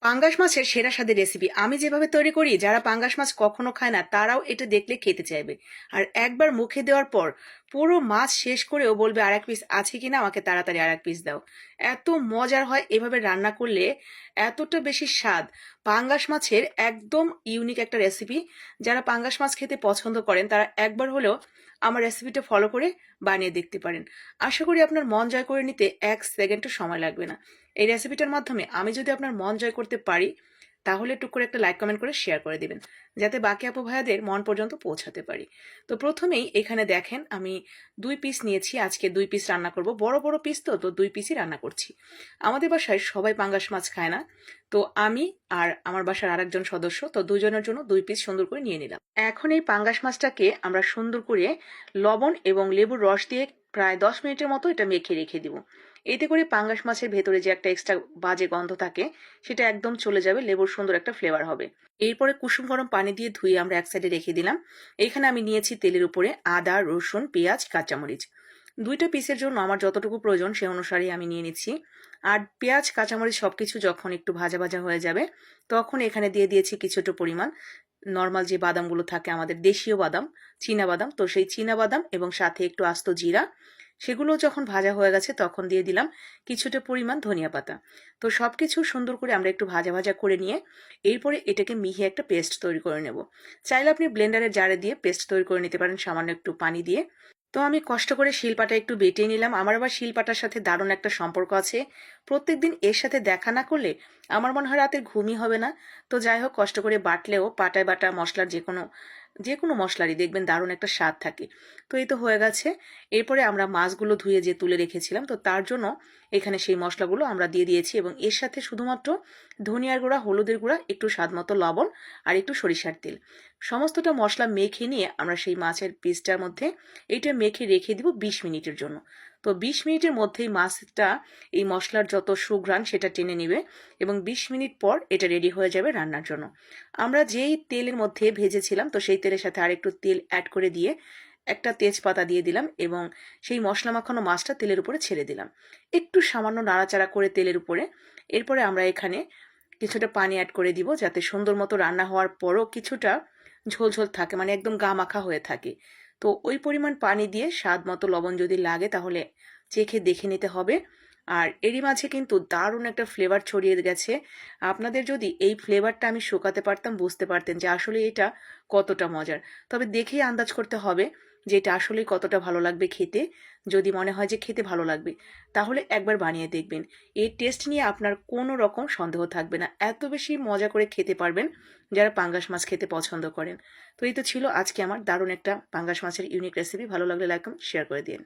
পাঙ্গাস মাছের সেরা স্বাদের রেসিপি আমি যেভাবে তৈরি করি, যারা পাঙ্গাস মাছ কখনো খায় না তারাও এটা দেখলে খেতে চাইবে। আর একবার মুখে দেওয়ার পর পুরো মাছ শেষ করেও বলবে আর এক পিস আছে কিনা, আমাকে তাড়াতাড়ি আর এক পিস দাও। এত মজার হয় এভাবে রান্না করলে, এতটা বেশি স্বাদ। পাঙ্গাস মাছের একদম ইউনিক একটা রেসিপি। যারা পাঙ্গাস মাছ খেতে পছন্দ করেন তারা একবার হলেও আমার রেসিপিটা ফলো করে বানিয়ে দেখতে পারেন। আশা করি আপনার মন জয় করে নিতে 1 সেকেন্ডও সময় লাগবে না। এই রেসিপিটার মাধ্যমে আমি যদি আপনার মন জয় করতে পারি, তাহলে টুক করে একটা লাইক কমেন্ট করে শেয়ার করে দিবেন, যাতে বাকি আপু ভাইয়াদের মন পর্যন্ত পৌঁছাতে পারি। তো প্রথমেই এখানে দেখেন আমি 2 পিস নিয়েছি। আজকে 2 পিস রান্না করব, বড় বড় পিস তো 2 পিসই রান্না করছি। আমাদের বাসায় সবাই পাঙ্গাস মাছ খায় না, তো আমি আর আমার বাসার আরেকজন সদস্য, তো দুজনের জন্য 2 পিস সুন্দর করে নিয়ে নিলাম। এখন এই পাঙ্গাস মাছটাকে আমরা সুন্দর করে লবণ এবং লেবুর রস দিয়ে প্রায় 10 মিনিটের মতো এটা মেখে রেখে দিব। এতে করে পাঙ্গাস মাছের ভেতরে যে একটা এক্সট্রা বাজে গন্ধ থাকে সেটা একদম চলে যাবে, লেবুর সুন্দর একটা ফ্লেভার হবে। এরপরে কুসুম গরম পানি দিয়ে ধুয়ে আমরা এক সাইডে রেখে দিলাম। এখানে আমি নিয়েছি তেলের উপরে আদা, রসুন, পেঁয়াজ, কাঁচামরিচ। 2টা পিসের জন্য আমার যতটুকু প্রয়োজন সে অনুসারেই আমি নিয়ে নিচ্ছি। আর পেঁয়াজ, কাঁচামরিচ সবকিছু যখন একটু ভাজা ভাজা হয়ে যাবে, তখন এখানে দিয়ে দিয়েছি কিছুটা পরিমাণ নর্মাল যে বাদামগুলো থাকে আমাদের দেশীয় বাদাম, চীনা বাদাম। তো সেই চীনা বাদাম এবং সাথে একটু আস্ত জিরা, সেগুলো যখন ভাজা হয়ে গেছে তখন দিয়ে দিলাম কিছুটা পরিমাণ ধনিয়া পাতা। তো সবকিছু সুন্দর করে আমরা একটু ভাজা ভাজা করে নিয়ে এরপরে এটাকে মিহি একটা পেস্ট তৈরি করে নেব। চাইলে আপনি ব্লেন্ডারের জারে দিয়ে পেস্ট তৈরি করে নিতে পারেন সামান্য একটু পানি দিয়ে। তো আমি কষ্ট করে শিলপাটা একটু বেটে নিলাম। আমার আবার শিলপাটার সাথে দারুণ একটা সম্পর্ক আছে। প্রত্যেকদিন এর সাথে দেখা না করলে আমার মনে হয় রাতের ঘুমই হবে না। তো যাই হোক, কষ্ট করে বাটলেও পাটায় বাটা মশলার যে কোনো মশলারই দেখবেন দারুণ একটা স্বাদ থাকে। তো এই তো হয়ে গেছে। এরপরে আমরা মাছগুলো ধুয়ে যে তুলে রেখেছিলাম, তো তার জন্য এখানে সেই মশলাগুলো আমরা দিয়ে দিয়েছি এবং এর সাথে শুধুমাত্র ধনিয়ার গুঁড়া, হলুদের গুঁড়া, একটু স্বাদ মতো লবণ আর একটু সরিষার তেল, সমস্তটা মশলা মেখে নিয়ে আমরা সেই মাছের পিসটার মধ্যে এইটা মেখে রেখে দিব 20 মিনিটের জন্য। তো 20 মিনিটের মধ্যেই মাছটা এই মশলার যত সুঘ্রাণ সেটা টেনে নিবে এবং 20 মিনিট পর এটা রেডি হয়ে যাবে রান্নার জন্য। আমরা যেই তেলের মধ্যে ভেজেছিলাম, তো সেই তেলের সাথে আরেকটু তেল অ্যাড করে দিয়ে একটা তেজপাতা দিয়ে দিলাম এবং সেই মশলা মাখানো মাছটা তেলের উপরে ছেড়ে দিলাম, একটু সামান্য নাড়াচাড়া করে তেলের উপরে। এরপরে আমরা এখানে কিছুটা পানি অ্যাড করে দিব, যাতে সুন্দর মতো রান্না হওয়ার পরও কিছুটা ঝোল থাকে, মানে একদম গা মাখা হয়ে থাকে। তো ওই পরিমাণ পানি দিয়ে স্বাদ মতো লবণ যদি লাগে তাহলে চেখে দেখে নিতে হবে। আর এরই মাঝে কিন্তু দারুণ একটা ফ্লেভার ছড়িয়ে গেছে। আপনাদের যদি এই ফ্লেভারটা আমি শুকাতে পারতাম, বুঝতে পারতেন যে আসলে এটা কতটা মজার। তবে দেখেই আন্দাজ করতে হবে যে এটা আসলেই কতটা ভালো লাগবে খেতে। যদি মনে হয় যে খেতে ভালো লাগবে, তাহলে একবার বানিয়ে দেখবেন। এর টেস্ট নিয়ে আপনার কোনো রকম সন্দেহ থাকবে না, এত বেশি মজা করে খেতে পারবেন যারা পাঙ্গাস মাছ খেতে পছন্দ করেন। তো এই তো ছিল আজকে আমার দারুণ একটা পাঙ্গাস মাছের ইউনিক রেসিপি। ভালো লাগলে লাইক শেয়ার করে দিন।